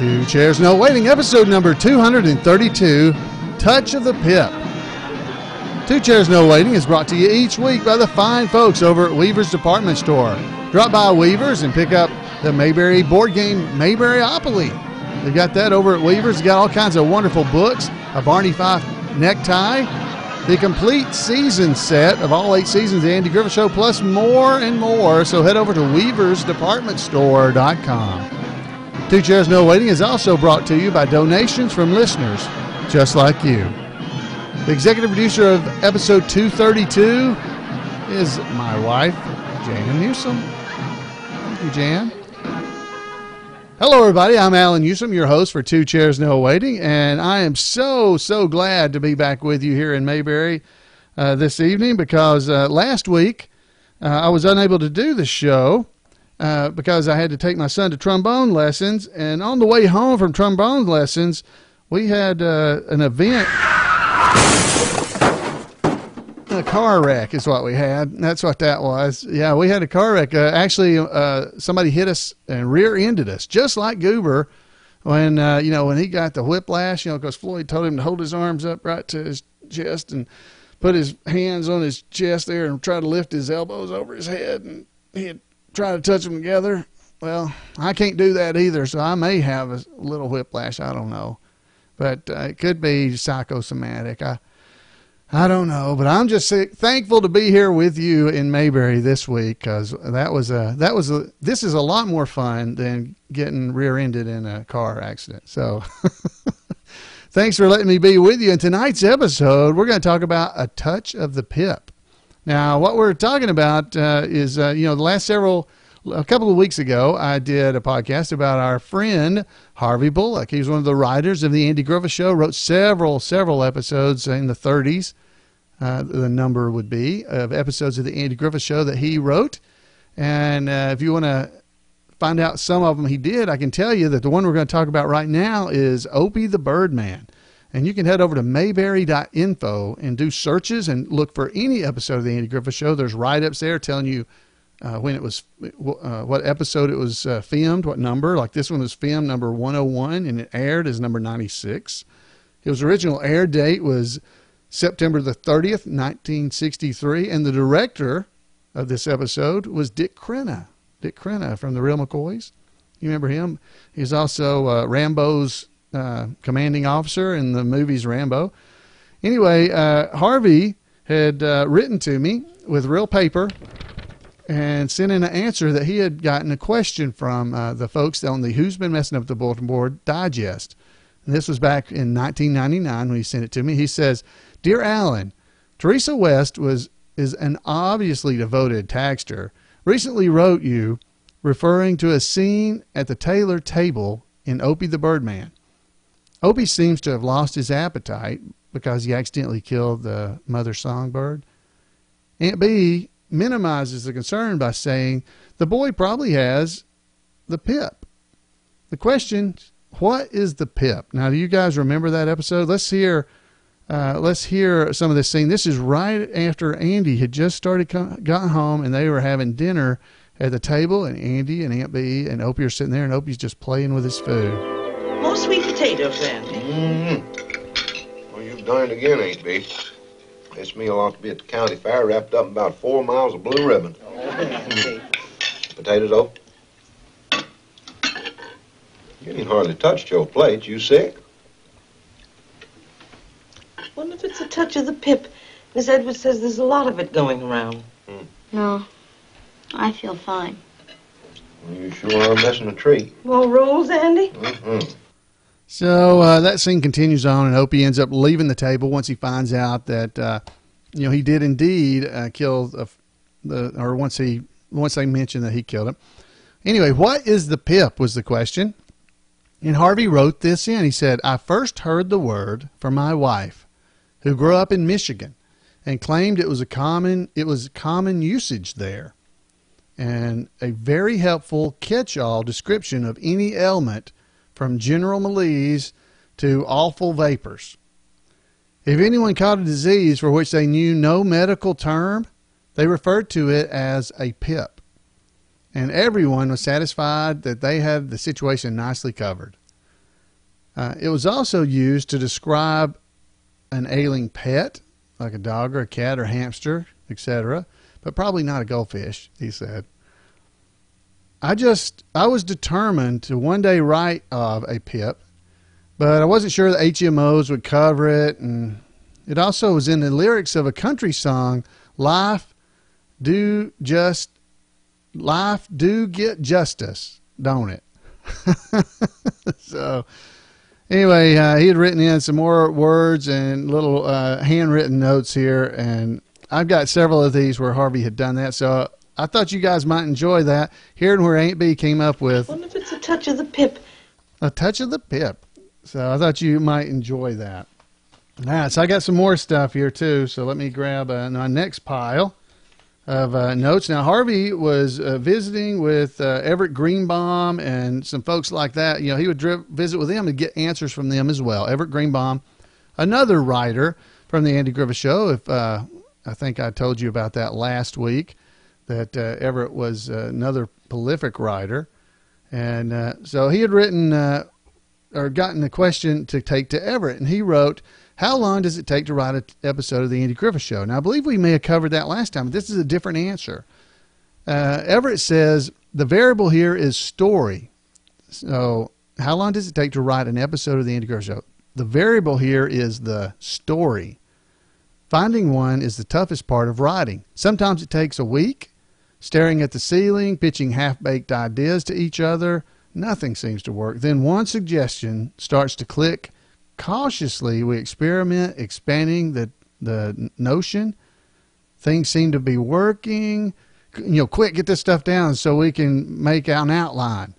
Two Chairs No Waiting, episode number 232, Touch of the Pip. Two Chairs No Waiting is brought to you each week by the fine folks over at Weaver's Department Store. Drop by Weaver's and pick up the Mayberry board game, Mayberryopoly. They've got that over at Weaver's. They've got all kinds of wonderful books, a Barney Fife necktie, the complete season set of all 8 seasons of the Andy Griffith Show, plus more and more. So head over to weaversdepartmentstore.com. Two Chairs No Waiting is also brought to you by donations from listeners just like you. The executive producer of episode 232 is my wife, Jan Newsom. Thank you, Jan. Hello, everybody. I'm Alan Newsom, your host for Two Chairs No Waiting, and I am so glad to be back with you here in Mayberry this evening because last week I was unable to do the show because I had to take my son to trombone lessons, and on the way home from trombone lessons, we had an event. A car wreck is what we had. That's what that was. Yeah, we had a car wreck. Actually, somebody hit us and rear-ended us, just like Goober when, when he got the whiplash, because Floyd told him to hold his arms up right to his chest and put his hands on his chest there and try to lift his elbows over his head, and he'd try to touch them together. Well, I can't do that either, so I may have a little whiplash. I don't know. But it could be psychosomatic. I don't know, but I'm just thankful to be here with you in Mayberry this week because this is a lot more fun than getting rear-ended in a car accident. So thanks for letting me be with you. In tonight's episode, we're going to talk about a touch of the pip. Now, what we're talking about is, a couple of weeks ago, I did a podcast about our friend Harvey Bullock. He's one of the writers of the Andy Griffith Show, wrote several episodes in the 30s. The number would be of episodes of the Andy Griffith Show that he wrote. And if you want to find out some of them he did, I can tell you that the one we're going to talk about right now is Opie the Birdman. And you can head over to mayberry.info and do searches and look for any episode of the Andy Griffith Show. There's write-ups there telling you when it was, what episode it was filmed, what number. Like this one was filmed number 101 and it aired as number 96. His original air date was September the 30th, 1963. And the director of this episode was Dick Crenna. Dick Crenna from The Real McCoys. You remember him? He's also Rambo's commanding officer in the movies Rambo. Anyway, Harvey had written to me with real paper and sent in an answer that he had gotten a question from the folks on the Who's Been Messing Up the Bulletin Board Digest. And this was back in 1999 when he sent it to me. He says, "Dear Alan, Teresa West is an obviously devoted tagster. Recently wrote you referring to a scene at the Taylor table in Opie the Birdman. Opie seems to have lost his appetite because he accidentally killed the mother songbird. Aunt B minimizes the concern by saying the boy probably has the pip. The question, what is the pip?" Now, do you guys remember that episode? Let's hear some of this scene. This is right after Andy had just gotten home and they were having dinner at the table, and Andy and Aunt B and Opie are sitting there, and Opie's just playing with his food. More sweet potatoes, Andy. Mm-hmm. Well, you've done it again, Aunt B. This meal ought to be at the county fair, wrapped up in about 4 miles of blue ribbon. Potatoes, though? You ain't hardly touched your plate. You sick? Wonder if it's a touch of the pip. Miss Edwards says there's a lot of it going around. No, I feel fine. Well, you sure are missing a treat. More rolls, Andy? Mm-hmm. So that scene continues on, and Opie ends up leaving the table once he finds out that he did indeed kill once they mentioned that he killed him. Anyway, what is the pip was the question. And Harvey wrote this in. He said, "I first heard the word from my wife, who grew up in Michigan, and claimed it was common usage there, and a very helpful catch-all description of any ailment from general malaise to awful vapors. If anyone caught a disease for which they knew no medical term, they referred to it as a pip. And everyone was satisfied that they had the situation nicely covered. It was also used to describe an ailing pet, like a dog or a cat or hamster, etc., but probably not a goldfish, he said. I was determined to one day write of a pip, but I wasn't sure the HMOs would cover it, and it also was in the lyrics of a country song, Life do get justice, don't it? So anyway, he had written in some more words and little handwritten notes here, and I've got several of these where Harvey had done that, so I thought you guys might enjoy that, hearing where Aunt B came up with... I wonder if it's a touch of the pip. A touch of the pip. So I thought you might enjoy that. All right, so I got some more stuff here, too, so let me grab my next pile of notes. Now, Harvey was visiting with Everett Greenbaum and some folks like that. You know, he would visit with them and get answers from them as well. Everett Greenbaum, another writer from the Andy Griffith Show. If I think I told you about that last week, that Everett was another prolific writer. And so he had written or gotten a question to take to Everett, and he wrote, how long does it take to write an episode of the Andy Griffith Show? Now, I believe we may have covered that last time, but this is a different answer. Everett says the variable here is story. So how long does it take to write an episode of the Andy Griffith Show? The variable here is the story. Finding one is the toughest part of writing. Sometimes it takes a week, staring at the ceiling, pitching half-baked ideas to each other. Nothing seems to work. Then one suggestion starts to click. Cautiously, we experiment, expanding the notion. Things seem to be working. You know, quick, get this stuff down so we can make an outline.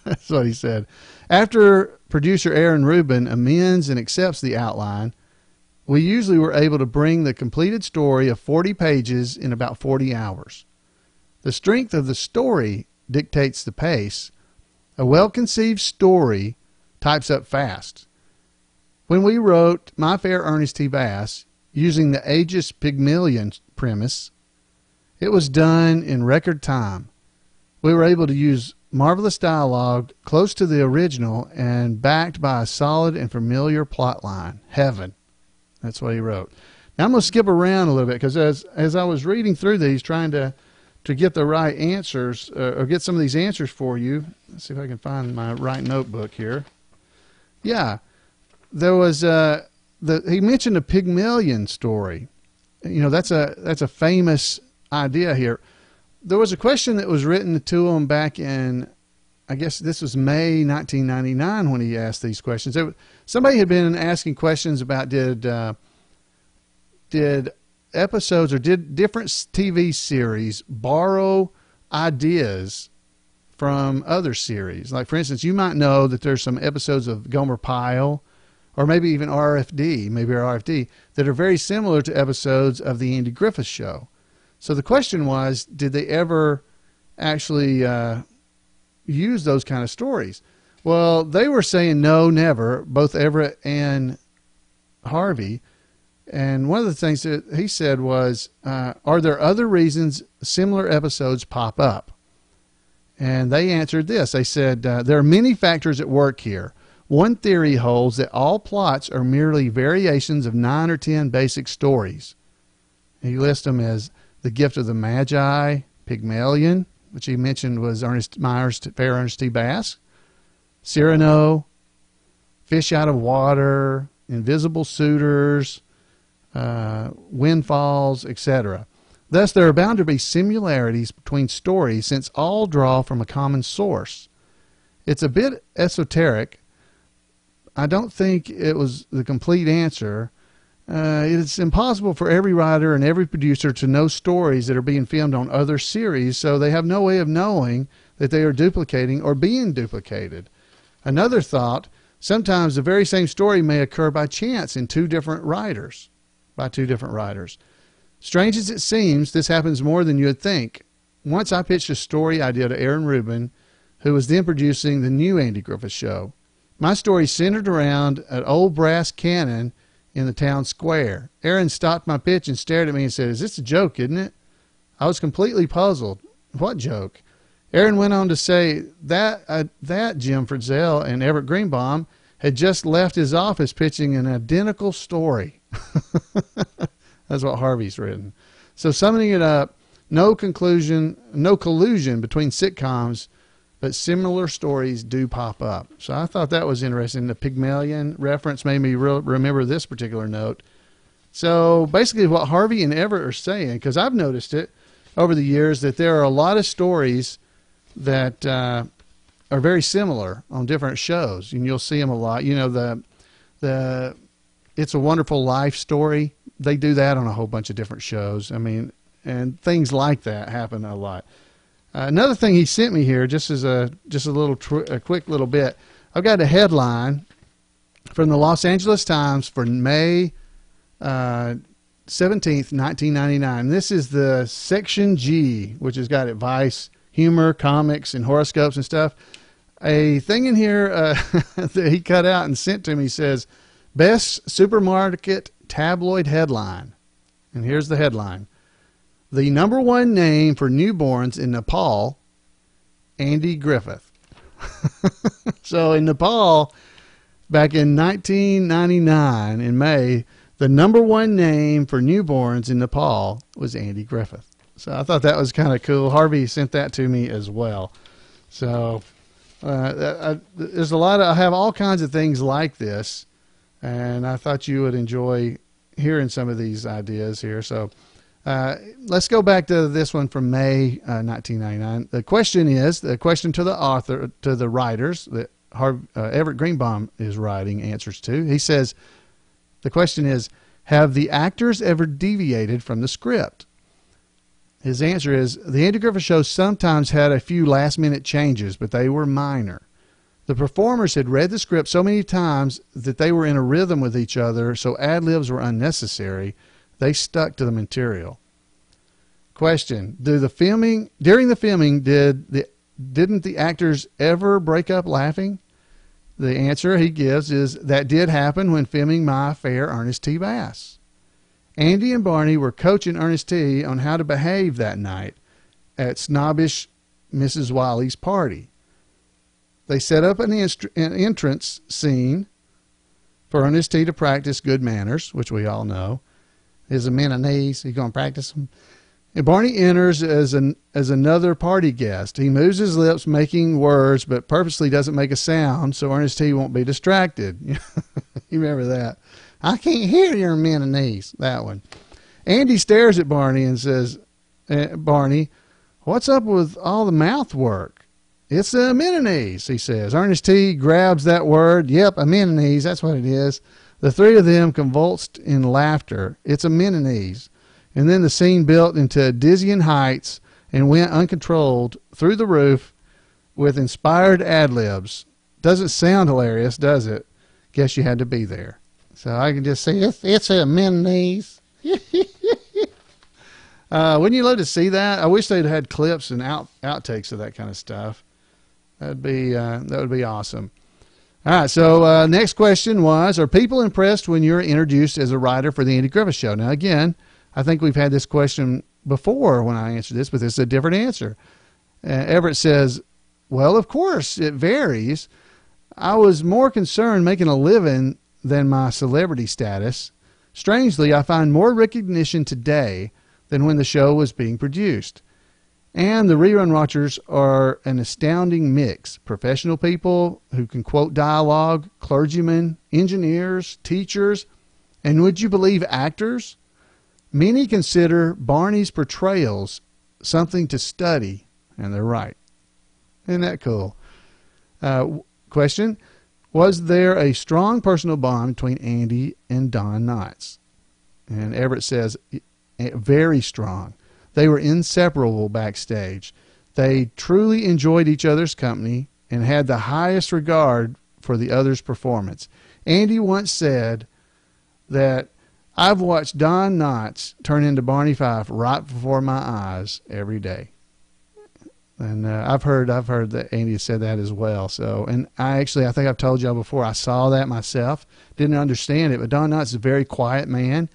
That's what he said. After producer Aaron Rubin amends and accepts the outline, we usually were able to bring the completed story of 40 pages in about 40 hours. The strength of the story dictates the pace. A well-conceived story types up fast. When we wrote My Fair Ernest T. Bass, using the aegis Pygmalion premise, it was done in record time. We were able to use marvelous dialogue close to the original and backed by a solid and familiar plot line. Heaven. That's what he wrote. Now I'm going to skip around a little bit because as I was reading through these, trying to get the right answers or get some of these answers for you. Let's see if I can find my right notebook here. Yeah. There was he mentioned a Pygmalion story. You know, that's a famous idea here. There was a question that was written to him back in, I guess this was May 1999 when he asked these questions. Somebody had been asking questions about did episodes or did different TV series borrow ideas from other series? Like, for instance, you might know that there's some episodes of Gomer Pyle or maybe even RFD, that are very similar to episodes of the Andy Griffith Show. So the question was, did they ever actually use those kind of stories? Well, they were saying no, never, both Everett and Harvey. And one of the things that he said was, are there other reasons similar episodes pop up? And they answered this. They said, there are many factors at work here. One theory holds that all plots are merely variations of 9 or 10 basic stories. He lists them as The Gift of the Magi, Pygmalion, which he mentioned was Ernest Meyer's Fair Ernest T. Bass, Cyrano, Fish Out of Water, Invisible Suitors, Windfalls, etc. Thus, there are bound to be similarities between stories since all draw from a common source. It's a bit esoteric. I don't think it was the complete answer. It's impossible for every writer and every producer to know stories that are being filmed on other series, so they have no way of knowing that they are duplicating or being duplicated. Another thought, sometimes the very same story may occur by chance in two different writers. Strange as it seems, this happens more than you would think. Once I pitched a story idea to Aaron Rubin, who was then producing the new Andy Griffith Show. My story centered around an old brass cannon in the town square. Aaron stopped my pitch and stared at me and said, "Is this a joke, isn't it?" I was completely puzzled. What joke? Aaron went on to say that Jim Fritzell and Everett Greenbaum had just left his office pitching an identical story. That's what Harvey's written. So summing it up, no collusion between sitcoms, but similar stories do pop up. So I thought that was interesting. The Pygmalion reference made me remember this particular note. So basically what Harvey and Everett are saying, because I've noticed it over the years, that there are a lot of stories that are very similar on different shows, and you'll see them a lot. You know, the It's a Wonderful Life story. They do that on a whole bunch of different shows. I mean, and things like that happen a lot. Another thing he sent me here, just as a quick little bit, I've got a headline from the Los Angeles Times for May 17th, 1999. This is the Section G, which has got advice, humor, comics, and horoscopes and stuff. A thing in here that he cut out and sent to me says, Best Supermarket Tabloid Headline. And here's the headline. The #1 name for newborns in Nepal, Andy Griffith. So in Nepal, back in 1999, in May, the #1 name for newborns in Nepal was Andy Griffith. So I thought that was kind of cool. Harvey sent that to me as well. So there's a lot of, I have all kinds of things like this, and I thought you would enjoy hearing some of these ideas here. So let's go back to this one from May 1999. The question to the author, to the writers that Everett Greenbaum is writing answers to. He says, the question is, have the actors ever deviated from the script? His answer is, the Andy Griffith Show sometimes had a few last-minute changes, but they were minor. The performers had read the script so many times that they were in a rhythm with each other, so ad-libs were unnecessary. They stuck to the material. Question, during the filming, didn't the actors ever break up laughing? The answer he gives is, that did happen when filming My Fair Ernest T. Bass. Andy and Barney were coaching Ernest T. on how to behave that night at snobbish Mrs. Wiley's party. They set up an entrance scene for Ernest T. to practice good manners, which we all know. His amenities, he's going to practice them. And Barney enters as another party guest. He moves his lips, making words, but purposely doesn't make a sound so Ernest T. won't be distracted. You remember that? I can't hear your amenities. That one. Andy stares at Barney and says, Barney, what's up with all the mouth work? It's the amenities, he says. Ernest T. grabs that word. Yep, amenities, that's what it is. The three of them convulsed in laughter. It's amenities. And then the scene built into dizzying heights and went uncontrolled through the roof with inspired ad-libs. Doesn't sound hilarious, does it? Guess you had to be there. So I can just say, it's amenities. Wouldn't you love to see that? I wish they'd had clips and outtakes of that kind of stuff. That would be awesome. All right, so next question was, are people impressed when you're introduced as a writer for the Andy Griffith Show? Now, again, I think we've had this question before when I answered this, but this is a different answer. Everett says, well, of course, it varies. I was more concerned making a living than my celebrity status. Strangely, I find more recognition today than when the show was being produced. And the rerun watchers are an astounding mix. Professional people who can quote dialogue, clergymen, engineers, teachers, and would you believe actors? Many consider Barney's portrayals something to study, and they're right. Isn't that cool? Question, was there a strong personal bond between Andy and Don Knotts? And Everett says, very strong. They were inseparable backstage. They truly enjoyed each other's company and had the highest regard for the other's performance. Andy once said that I've watched Don Knotts turn into Barney Fife right before my eyes every day. And I've heard that Andy said that as well. So, and I think I've told y'all before, I saw that myself. Didn't understand it, but Don Knotts is a very quiet man.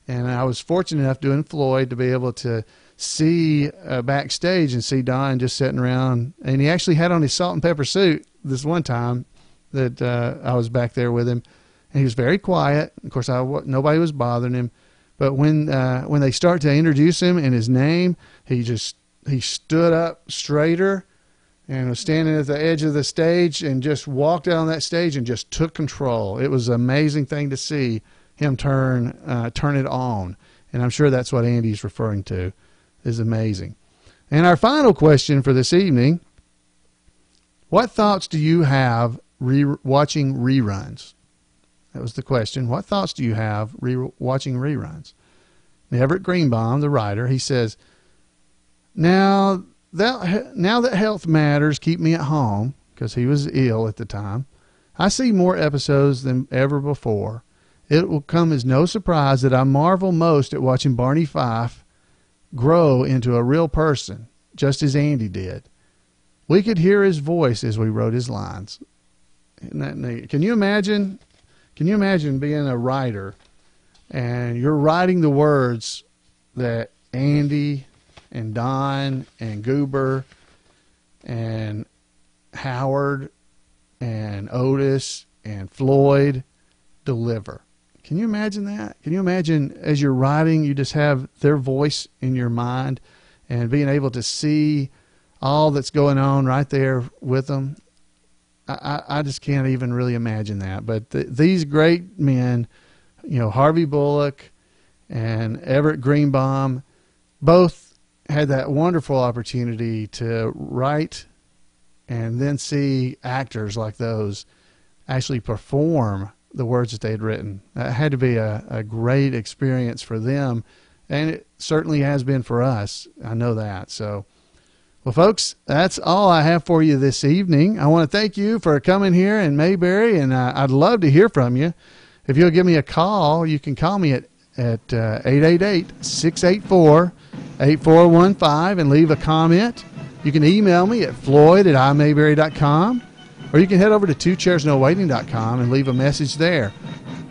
And I was fortunate enough doing Floyd to be able to see backstage and see Don just sitting around. And he actually had on his salt and pepper suit this one time. that I was back there with him, and he was very quiet. Of course, nobody was bothering him. But when they start to introduce him and his name, he stood up straighter and was standing at the edge of the stage and just walked out on that stage and just took control. It was an amazing thing to see him turn it on. And I'm sure that's what Andy's referring to. Is amazing. And our final question for this evening, what thoughts do you have watching reruns? That was the question. What thoughts do you have watching reruns? Everett Greenbaum, the writer, he says, now that health matters keep me at home, because he was ill at the time, I see more episodes than ever before. It will come as no surprise that I marvel most at watching Barney Fife grow into a real person, just as Andy did. We could hear his voice as we wrote his lines. Isn't that neat? Can you imagine being a writer and you're writing the words that Andy and Don and Goober and Howard and Otis and Floyd deliver? Can you imagine that? Can you imagine as you're writing, you just have their voice in your mind and being able to see all that's going on right there with them? I just can't even really imagine that. But these great men, Harvey Bullock and Everett Greenbaum, both had that wonderful opportunity to write and then see actors like those actually perform the words that they had written. That had to be a great experience for them, and it certainly has been for us. I know that. So, well, folks, that's all I have for you this evening. I want to thank you for coming here in Mayberry, and I'd love to hear from you. If you'll give me a call, you can call me at 888-684-8415 and leave a comment. You can email me at floyd@imayberry.com, or you can head over to twochairsnowaiting.com and leave a message there.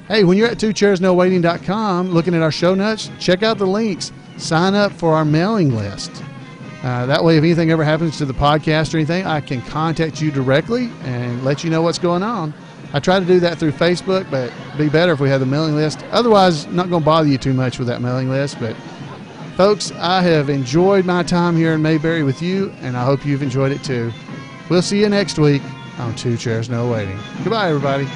Hey, when you're at twochairsnowaiting.com looking at our show notes, check out the links. Sign up for our mailing list. That way, if anything ever happens to the podcast or anything, I can contact you directly and let you know what's going on. I try to do that through Facebook, but it'd be better if we had the mailing list. Otherwise, not going to bother you too much with that mailing list. But, folks, I have enjoyed my time here in Mayberry with you, and I hope you've enjoyed it too. We'll see you next week on Two Chairs No Waiting. Goodbye, everybody.